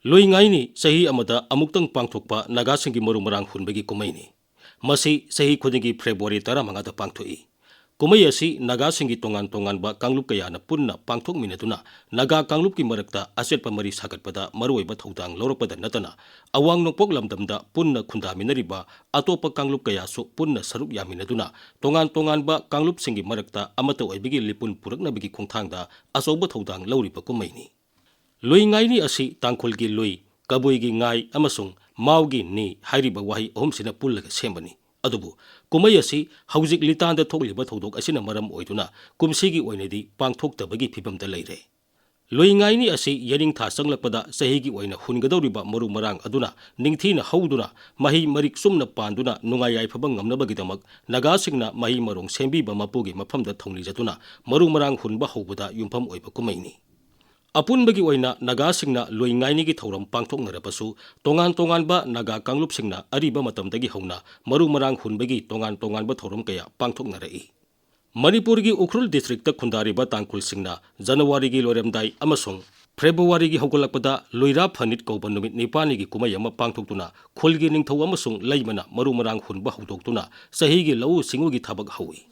Loingaini sahi amada amuktang pangthokpa Nagasingi marummarang hunbagi kumaini. Masi sahi khudingi February 15 da pangthoi. Kumai asi Nagasingi tongan-tonganba kanglup kayana punna pangthok minaduna Naga kanglupki marakta aset pamari sagatpada maruoiba thodang laurakpada natana awang nokpok lamdamda punna khundaminariba atopa kanglup kayasu punna saruk yaminaduna tongan-tonganba kanglupsingi marakta amata oibigi lipun puraknabigi khongthangda asoba thodang lauriba kumaini. Lui ngai ni asi tangkhulgi lui kabuigi ngai amasung maugi ni hairiba wahi ohumsina pullaga sembani adubu kumai asi haujik litanda thokliba thodok asina maram oiduna kumsigi oinadi pangthoktabagi phibamda leire. Lui ngai ni asi yaning tha sanglakpada sahigi oina hungadoriba maru marang aduna ningthina hauduna mahi marik sumna panduna nungai yaifabang ngamnabagidamak nagasingna mahi marong sembiba mapugi mafamda thongli jatuna maru marang hunba haubada yumpham oiba kumaini. Apunbagi oina Nagasingna loingainigi thauram pangthoknarabasu tongan-tonganba Naga kanglupsingna ariba matamdagi hauna maru marang hunbagi tongan-tonganba thauram kaya pangthoknarai. Manipurgi Ukhrul districta khundariba tangkhulsingna Januarigi loiremdai amasung Februarigi haugalakpada loira phanit kauba numit nipanigi kumai ama pangthoktuna khulgi ningthau amasung laimana maru marang hunba haudoktuna sahigi lau singugi thabak hawi.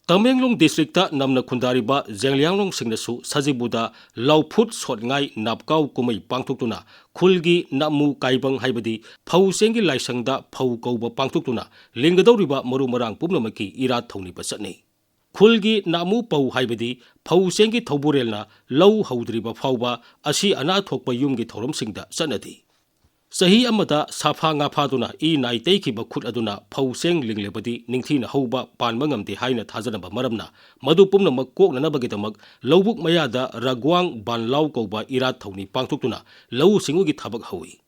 Tamenglong districta namna khundariba Jenglianglong singnasu sajibuda laufut sotngai napkau kumai pangthoktuna khulgi namu kaibang haibadi phau sengi laisangda phau kauba pangthoktuna lingadoriba maru marang pumnamaki ira thongni basatnei. Khulgi namu pau haibadi phau sengi thauburelna lau haudriba phauba asi ana thokpa yumgi thoromsingda sanadi. Sahi amada safa nga phaduna I nai teikiba khut aduna phau seng linglebadi ningthina hauba panba ngamde haina thajanaba maramna madu pumnamak koknanabagidamak laubuk mayada ragwang banlaw kauba irat thawni pangthoktuna lau singugi thabak hawi.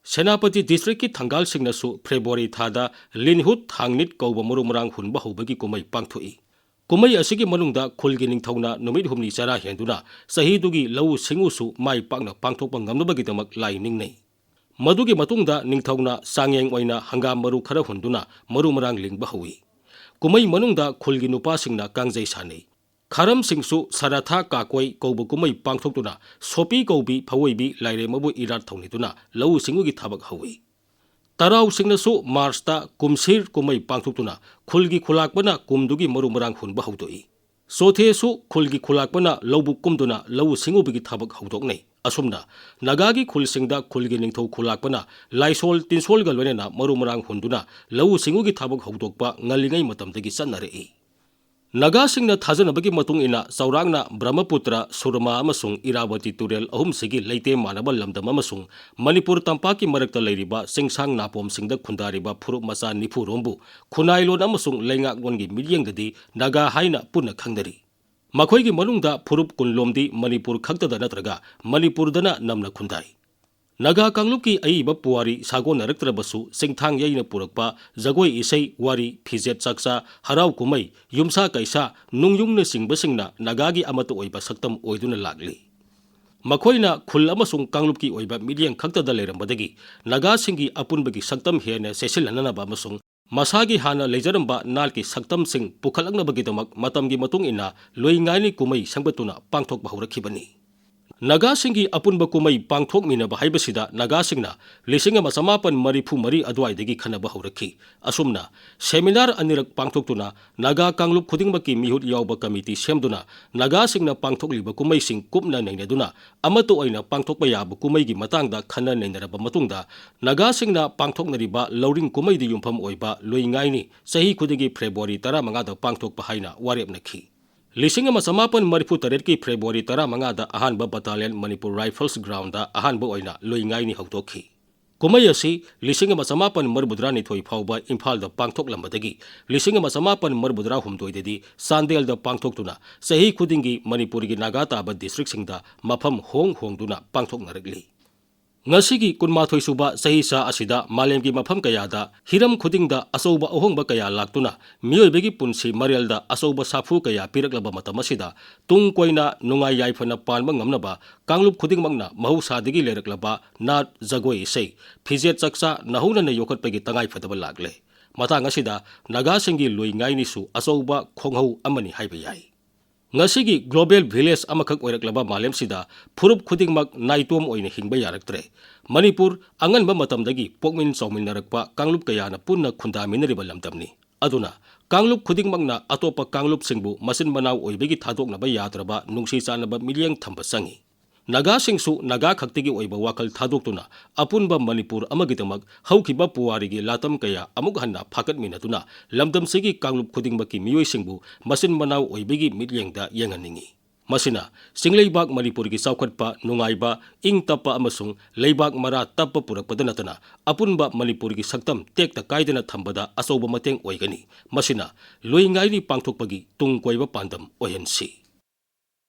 Senapati district ki thangal singnasu February thada linhut thangnit kauba murumarang hunba haubagi kumai pangthoi. Kumai asigi manungda khulgi ningthawna numit humni chara henduna sahidugi lau singusu mai pakna pangthokpa ngamnabagidamak lai ningnei. Madugi matungda ningthawna sangyeng oina hangam maru khara hunduna maru marang lingba hawi. Kumai manungda khulgi nupasingna kangjai sanei. Kharam singsu saratha kakoi kauba kumai pangthoktuna sopi kaubi phawoibi laire mabu irat thawnituna lau singugi thabak hawi. Tarau singnasu Marsta kumsir kumai pangthoktuna khulgi khulakbana kumdugi maru marang hunba haudoi. Sothesu khulgi khulakbana laubuk kumduna lau singubigi thabak haudoknei. Asumna Nagagi khulsingda khulgi ningthau khulakpana laisol tinsolga loinena marumarang hunduna lau singugi thabak haudokpa ngalingai matamdagi sanarei. Nagasingna thajanabagi matung ina saurangna Brahmaputra, Surma amasung Irabati turel ahumsigi leite manaba lamdam amasung Manipur tampaki marakta leiriba singsang napom singda khundariba phurup masa nifu rombu khunailon amasung leingakgongi milyengdadi Naga haina punna khangdari. Makhoigi manungda phurup kunlomdi Manipur khaktada natraga Manipurdana namna khundai. Naga kanglupki aiba puwari sagon naraktrabasu singthang yaina purakpa jagoi isai wari phijet chaksa harau kumai yumsa kaisa nungyungna singbasingna Nagagi amata oiba saktam oiduna lagli. Makhoina khul amasung kanglupki oiba milyang khaktada leirambadagi Nagasingi apunbagi saktam hena sesilhananaba amasung Masagi hana lejaramba nalki saktam sing pukhalaknabagidamak matamgi matung ina loingaini kumai sangbatuna pangthokba haurakibani. Nagasingi apunba kumai pangthokminaba haibasida Nagasingna lisinga masamapan marifu mari adwaidagi khanaba haurakhi. Asumna seminar anirak pangthoktuna Naga kanglup khudingmaki mihut yawba committee semduna Nagasingna pangthokliba kumai sing kupna nainaduna amato oina pangthokpa yaba kumaigi matangda khana nainaraba matungda Nagasingna pangthoknariba lauring kumaidi yumpham oiba loingaini sahi khudingi February 15 da pangthokpa haina warepnakhi. Lising masamapan marifu taretki February 15 da ahanba battalion Manipur Rifles ground da ahanba oina loingaini hautokhi. Kumai asi lising masamapan marbudrani thoi phauba Imphal da pangthok lambadagi lising masamapan marbudra humdoidadi Sandel da pangthoktuna sahi khudingi Manipurgi Naga taba district singda mafam hongduna pangthok narakli. Ngasigi kunmathoi suba sahi sa asida malemgi mafam kayada hiram khudingda asauba ohongba kaya laktuna miyoibegi punsi marialda asauba safu kaya piraklaba matamasida tung koina nungai yaifana panba ngamnaba kanglup khudingmangna mahausadagi leraklaba nat jagoi isei phijet chaksa nahuna na yokhatpagi tangai phadaba lagle matang asida Nagasingi loingaini su asauba khonghau amani haiba yai. Ngasigi global village amakak oiraklaba malemsida phurup khudingmak naitom oina hingba yaraktre. Manipur anganba matamdagi pokmin chawminarakpa kanglup kayana punna khundaminariba lamdamni. Aduna kanglup khudingmakna atopa kanglup singbu masin manaw oibagi thadoknaba yadraba nungsi chanaba milyang thamba sangi. Naga singsu naga khaktigi oiba wakal thadoktuna apunba Manipur amagidamak haukiba puwarigi latam kaya amuk hanna phakat minatuna lamdam sigi kanglup khudingmaki miyoi singbu masin manaw oibagi milyangda yanganingi. Masina singleibak Manipurgi saukhatpa nungaiba ing tapa amasung leibak mara tappa purakpada natana apunba Manipurgi saktam tekta kaidana thambada asoba mateng oigani. Masina loingaini pangthokpagi tungkoiba pandam ohensi.